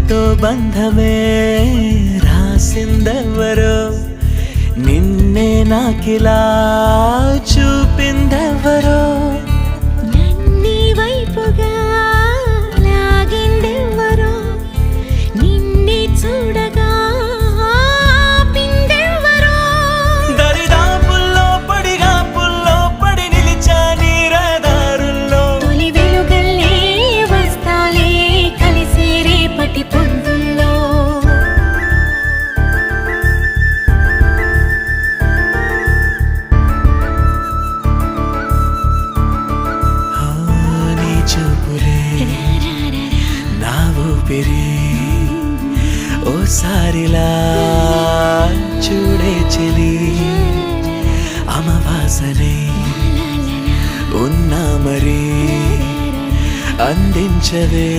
నీతో బంధమే రాసిందెవరో నిన్నే నాకిలా చూపిందెవరో నన్నీ వైపుగా లాగిందెవరో నిన్నే చూడగా ఆపిందెవరో దరిదాపుల్లో పడిగా పుల్లో పడి నిలిచా నీ రహదారుల్లో తొలి వెలుగల్లే వస్తాలే కలిసే రేపటి పొద్దుల్లో నీ చూపులే నా ఊపిరి ఓసారిలా చూడే చెలి అమవాసనే ఉన్నా మరి అందించవే